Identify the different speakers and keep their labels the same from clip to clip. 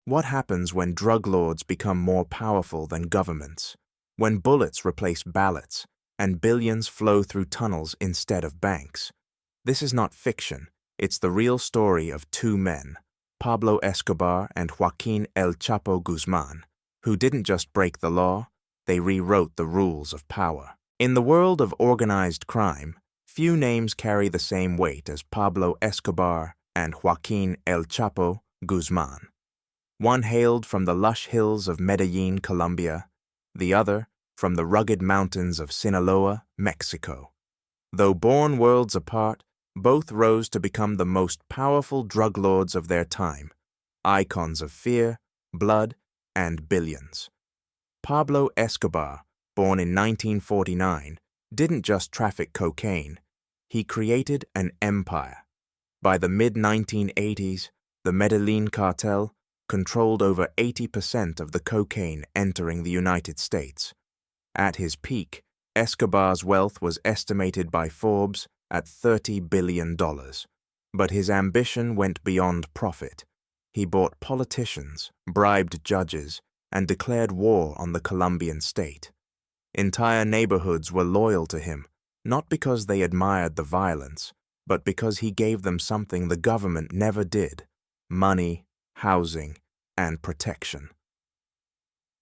Speaker 1: What happens when drug lords become more powerful than governments? When bullets replace ballots and billions flow through tunnels instead of banks? This is not fiction. It's the real story of two men, Pablo Escobar and Joaquin El Chapo Guzmán, who didn't just break the law, they rewrote the rules of power. In the world of organized crime, few names carry the same weight as Pablo Escobar and Joaquin El Chapo Guzmán. One hailed from the lush hills of Medellín, Colombia, the other from the rugged mountains of Sinaloa, Mexico. Though born worlds apart, both rose to become the most powerful drug lords of their time, icons of fear, blood, and billions. Pablo Escobar, born in 1949, didn't just traffic cocaine, he created an empire. By the mid-1980s, the Medellin Cartel controlled over 80% of the cocaine entering the United States. At his peak, Escobar's wealth was estimated by Forbes at $30 billion. But his ambition went beyond profit. He bought politicians, bribed judges, and declared war on the Colombian state. Entire neighborhoods were loyal to him, not because they admired the violence, but because he gave them something the government never did: money, housing, and protection.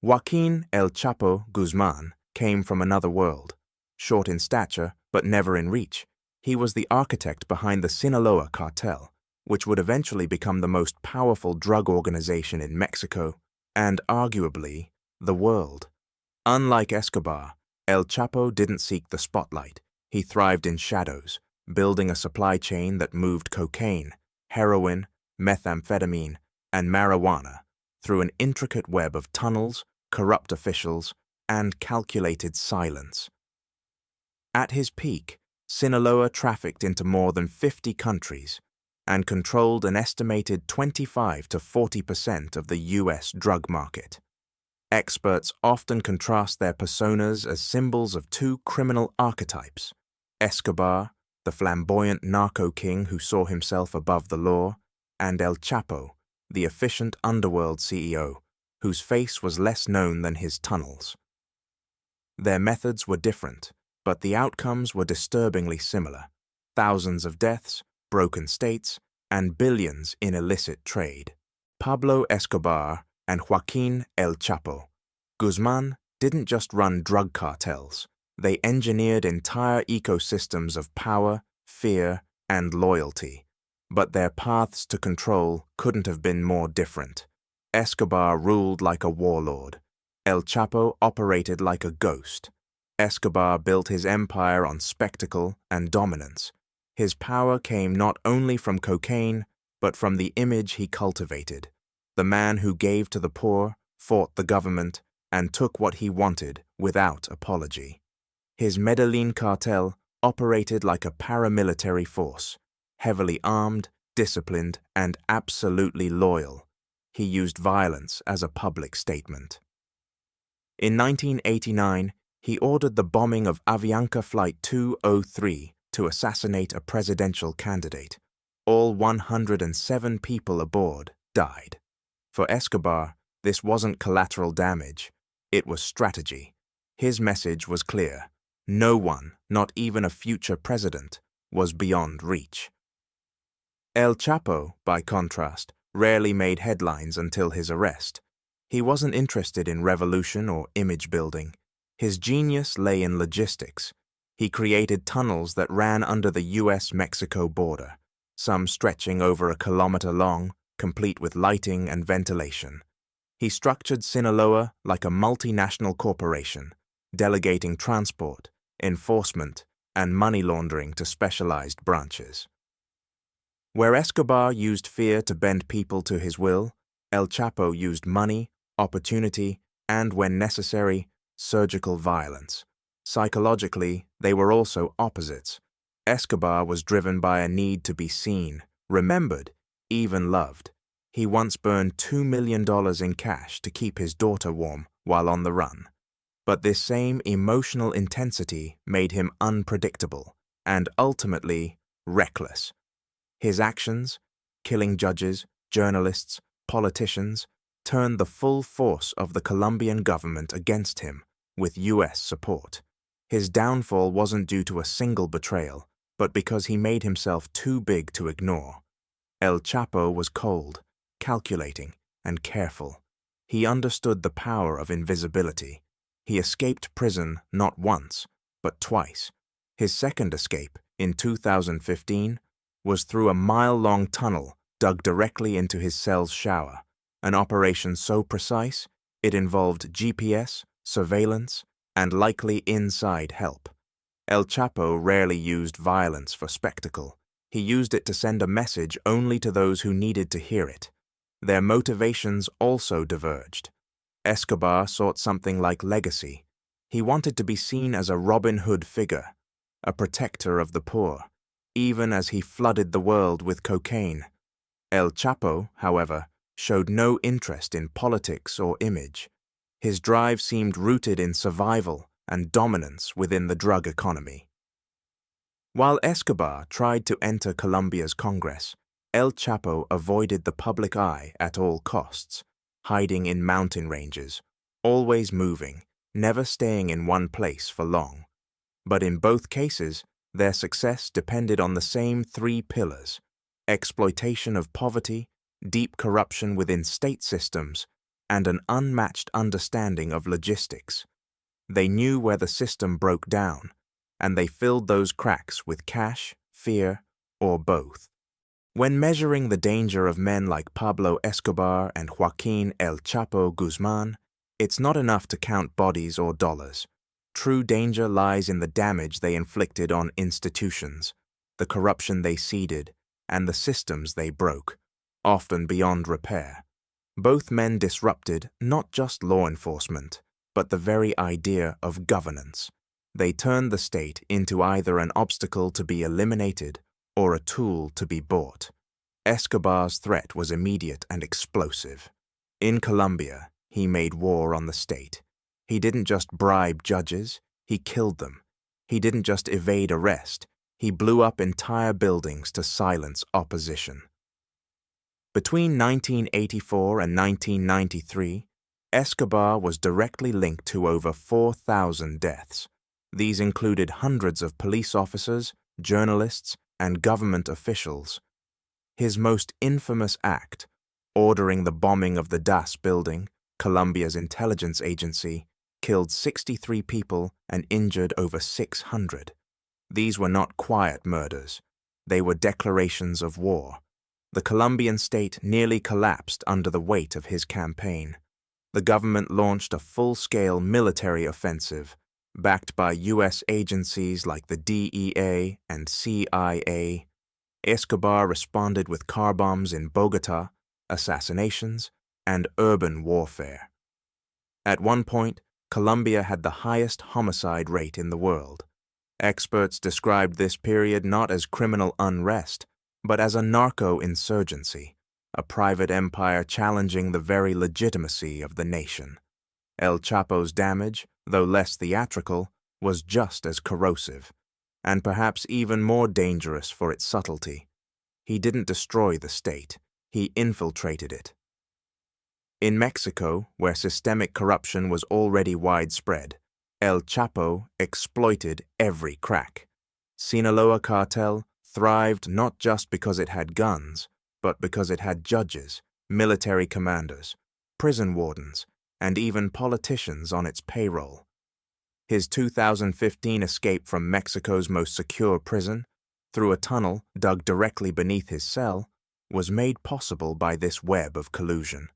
Speaker 1: Joaquin El Chapo Guzmán came from another world. Short in stature, but never in reach, he was the architect behind the Sinaloa Cartel, which would eventually become the most powerful drug organization in Mexico and, arguably, the world. Unlike Escobar, El Chapo didn't seek the spotlight. He thrived in shadows, building a supply chain that moved cocaine, heroin, methamphetamine, and marijuana through an intricate web of tunnels, corrupt officials, and calculated silence. At his peak, Sinaloa trafficked into more than 50 countries and controlled an estimated 25 to 40% of the U.S. drug market. Experts often contrast their personas as symbols of two criminal archetypes: Escobar, the flamboyant narco king who saw himself above the law, and El Chapo, the efficient underworld CEO, whose face was less known than his tunnels. Their methods were different, but the outcomes were disturbingly similar: thousands of deaths, broken states, and billions in illicit trade. Pablo Escobar and Joaquin El Chapo Guzmán didn't just run drug cartels, they engineered entire ecosystems of power, fear, and loyalty. But their paths to control couldn't have been more different. Escobar ruled like a warlord. El Chapo operated like a ghost. Escobar built his empire on spectacle and dominance. His power came not only from cocaine, but from the image he cultivated: the man who gave to the poor, fought the government, and took what he wanted without apology. His Medellin cartel operated like a paramilitary force, heavily armed, disciplined, and absolutely loyal. He used violence as a public statement. In 1989, he ordered the bombing of Avianca Flight 203 to assassinate a presidential candidate. All 107 people aboard died. For Escobar, this wasn't collateral damage, it was strategy. His message was clear: no one, not even a future president, was beyond reach. El Chapo, by contrast, rarely made headlines until his arrest. He wasn't interested in revolution or image building. His genius lay in logistics. He created tunnels that ran under the US-Mexico border, some stretching over 1 kilometer long, complete with lighting and ventilation. He structured Sinaloa like a multinational corporation, delegating transport, enforcement, and money laundering to specialized branches. Where Escobar used fear to bend people to his will, El Chapo used money, opportunity, and, when necessary, surgical violence. Psychologically, they were also opposites. Escobar was driven by a need to be seen, remembered, even loved. He once burned $2 million in cash to keep his daughter warm while on the run. But this same emotional intensity made him unpredictable and ultimately reckless. His actions, killing judges, journalists, politicians, turned the full force of the Colombian government against him with U.S. support. His downfall wasn't due to a single betrayal, but because he made himself too big to ignore. El Chapo was cold, calculating, and careful. He understood the power of invisibility. He escaped prison not once, but twice. His second escape, in 2015, was through a mile-long tunnel dug directly into his cell's shower, an operation so precise it involved GPS, surveillance, and likely inside help. El Chapo rarely used violence for spectacle. He used it to send a message only to those who needed to hear it. Their motivations also diverged. Escobar sought something like legacy. He wanted to be seen as a Robin Hood figure, a protector of the poor, even as he flooded the world with cocaine. El Chapo, however, showed no interest in politics or image. His drive seemed rooted in survival and dominance within the drug economy. While Escobar tried to enter Colombia's Congress, El Chapo avoided the public eye at all costs, hiding in mountain ranges, always moving, never staying in one place for long. But in both cases, their success depended on the same three pillars: exploitation of poverty, deep corruption within state systems, and an unmatched understanding of logistics. They knew where the system broke down, and they filled those cracks with cash, fear, or both. When measuring the danger of men like Pablo Escobar and Joaquín El Chapo Guzmán, it's not enough to count bodies or dollars. True danger lies in the damage they inflicted on institutions, the corruption they seeded, and the systems they broke, often beyond repair. Both men disrupted not just law enforcement, but the very idea of governance. They turned the state into either an obstacle to be eliminated or a tool to be bought. Escobar's threat was immediate and explosive. In Colombia, he made war on the state. He didn't just bribe judges, he killed them. He didn't just evade arrest, he blew up entire buildings to silence opposition. Between 1984 and 1993, Escobar was directly linked to over 4,000 deaths. These included hundreds of police officers, journalists, and government officials. His most infamous act, ordering the bombing of the DAS building, Colombia's intelligence agency, killed 63 people and injured over 600. These were not quiet murders. They were declarations of war. The Colombian state nearly collapsed under the weight of his campaign. The government launched a full-scale military offensive, backed by U.S. agencies like the DEA and CIA. Escobar responded with car bombs in Bogotá, assassinations, and urban warfare. At one point, Colombia had the highest homicide rate in the world. Experts described this period not as criminal unrest, but as a narco-insurgency, a private empire challenging the very legitimacy of the nation. El Chapo's damage, though less theatrical, was just as corrosive, and perhaps even more dangerous for its subtlety. He didn't destroy the state, he infiltrated it. In Mexico, where systemic corruption was already widespread, El Chapo exploited every crack. Sinaloa Cartel thrived not just because it had guns, but because it had judges, military commanders, prison wardens, and even politicians on its payroll. His 2015 escape from Mexico's most secure prison, through a tunnel dug directly beneath his cell, was made possible by this web of collusion.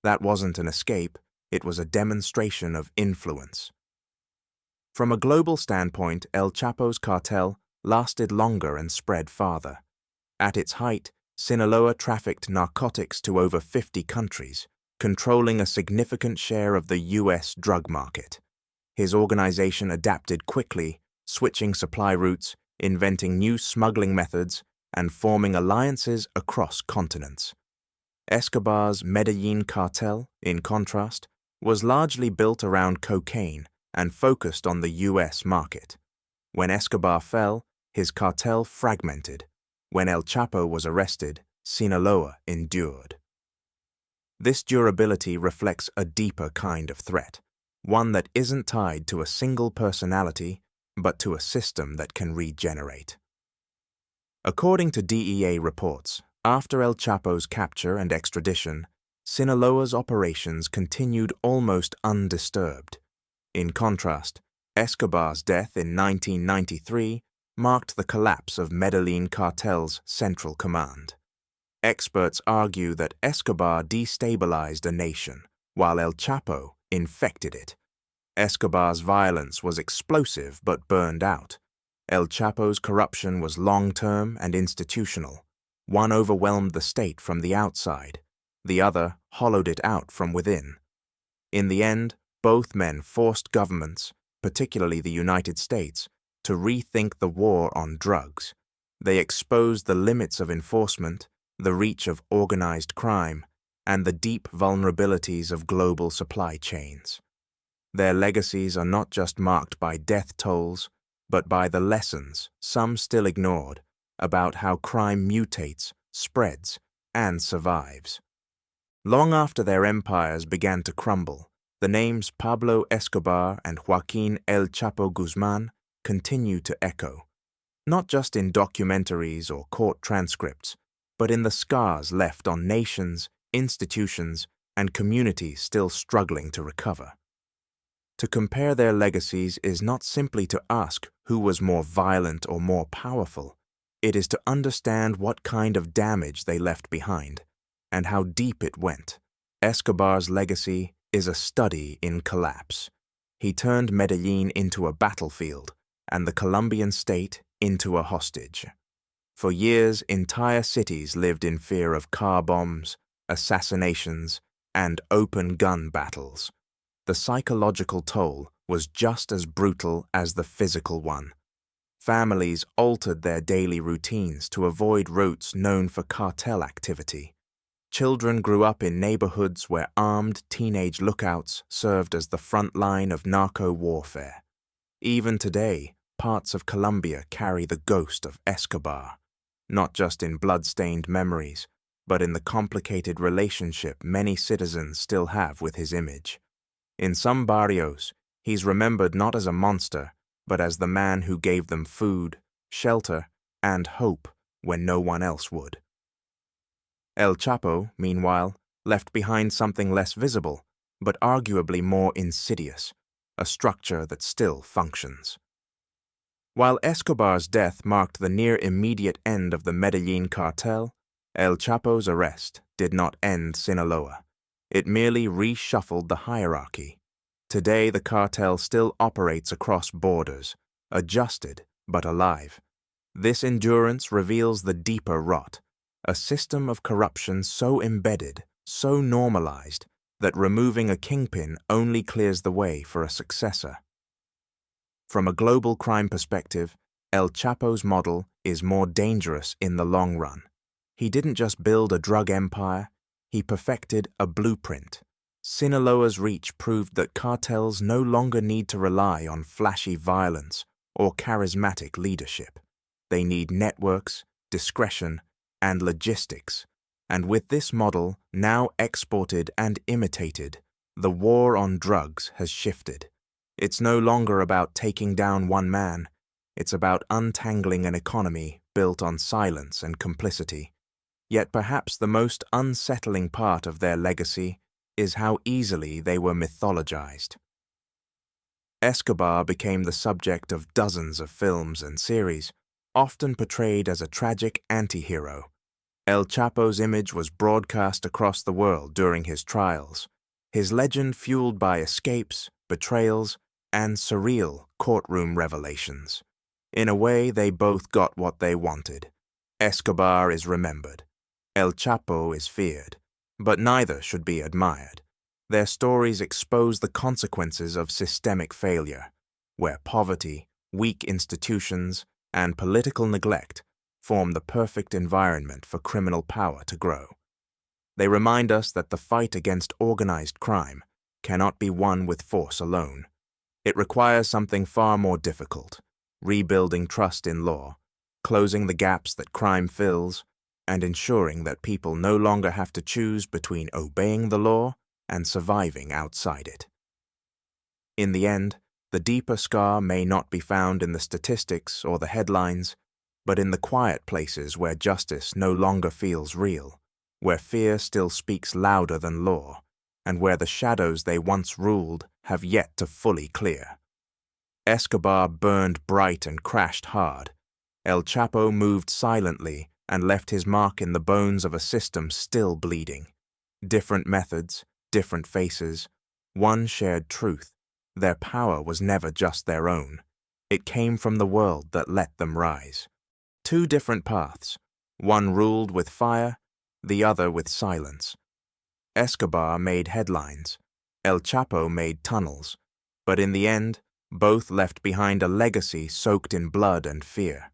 Speaker 1: That wasn't an escape, it was a demonstration of influence. From a global standpoint, El Chapo's cartel lasted longer and spread farther. At its height, Sinaloa trafficked narcotics to over 50 countries, controlling a significant share of the U.S. drug market. His organization adapted quickly, switching supply routes, inventing new smuggling methods, and forming alliances across continents. Escobar's Medellin cartel, in contrast, was largely built around cocaine and focused on the U.S. market. When Escobar fell, his cartel fragmented. When El Chapo was arrested, Sinaloa endured. This durability reflects a deeper kind of threat, one that isn't tied to a single personality, but to a system that can regenerate. According to DEA reports, after El Chapo's capture and extradition, Sinaloa's operations continued almost undisturbed. In contrast, Escobar's death in 1993 marked the collapse of Medellin Cartel's central command. Experts argue that Escobar destabilized a nation, while El Chapo infected it. Escobar's violence was explosive but burned out. El Chapo's corruption was long-term and institutional. One overwhelmed the state from the outside, the other hollowed it out from within. In the end, both men forced governments, particularly the United States, to rethink the war on drugs. They exposed the limits of enforcement, the reach of organized crime, and the deep vulnerabilities of global supply chains. Their legacies are not just marked by death tolls, but by the lessons, some still ignored, about how crime mutates, spreads, and survives. Long after their empires began to crumble, the names Pablo Escobar and Joaquín El Chapo Guzmán continue to echo, not just in documentaries or court transcripts, but in the scars left on nations, institutions, and communities still struggling to recover. To compare their legacies is not simply to ask who was more violent or more powerful. It is to understand what kind of damage they left behind and how deep it went. Escobar's legacy is a study in collapse. He turned Medellin into a battlefield and the Colombian state into a hostage. For years, entire cities lived in fear of car bombs, assassinations, and open gun battles. The psychological toll was just as brutal as the physical one. Families altered their daily routines to avoid routes known for cartel activity. Children grew up in neighborhoods where armed teenage lookouts served as the front line of narco warfare. Even today, parts of Colombia carry the ghost of Escobar, not just in blood-stained memories, but in the complicated relationship many citizens still have with his image. In some barrios, he's remembered not as a monster, but as the man who gave them food, shelter, and hope when no one else would. El Chapo, meanwhile, left behind something less visible, but arguably more insidious, a structure that still functions. While Escobar's death marked the near-immediate end of the Medellin cartel, El Chapo's arrest did not end Sinaloa. It merely reshuffled the hierarchy. Today, the cartel still operates across borders, adjusted but alive. This endurance reveals the deeper rot, a system of corruption so embedded, so normalized, that removing a kingpin only clears the way for a successor. From a global crime perspective, El Chapo's model is more dangerous in the long run. He didn't just build a drug empire, he perfected a blueprint. Sinaloa's reach proved that cartels no longer need to rely on flashy violence or charismatic leadership. They need networks, discretion, and logistics. And with this model now exported and imitated, the war on drugs has shifted. It's no longer about taking down one man. It's about untangling an economy built on silence and complicity. Yet perhaps the most unsettling part of their legacy is how easily they were mythologized. Escobar became the subject of dozens of films and series, often portrayed as a tragic anti-hero. El Chapo's image was broadcast across the world during his trials, his legend fueled by escapes, betrayals, and surreal courtroom revelations. In a way, they both got what they wanted. Escobar is remembered. El Chapo is feared, but neither should be admired. Their stories expose the consequences of systemic failure, where poverty, weak institutions, and political neglect form the perfect environment for criminal power to grow. They remind us that the fight against organized crime cannot be won with force alone. It requires something far more difficult: rebuilding trust in law, closing the gaps that crime fills, and ensuring that people no longer have to choose between obeying the law and surviving outside it. In the end, the deeper scar may not be found in the statistics or the headlines, but in the quiet places where justice no longer feels real, where fear still speaks louder than law, and where the shadows they once ruled have yet to fully clear. Escobar burned bright and crashed hard. El Chapo moved silently and left his mark in the bones of a system still bleeding. Different methods, different faces, one shared truth. Their power was never just their own. It came from the world that let them rise. Two different paths, one ruled with fire, the other with silence. Escobar made headlines, El Chapo made tunnels, but in the end, both left behind a legacy soaked in blood and fear.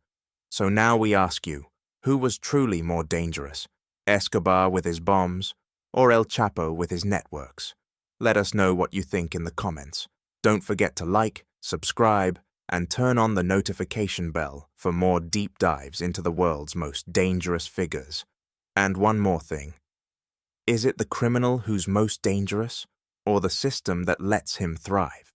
Speaker 1: So now we ask you, who was truly more dangerous, Escobar with his bombs, or El Chapo with his networks? Let us know what you think in the comments. Don't forget to like, subscribe, and turn on the notification bell for more deep dives into the world's most dangerous figures. And one more thing. Is it the criminal who's most dangerous, or the system that lets him thrive?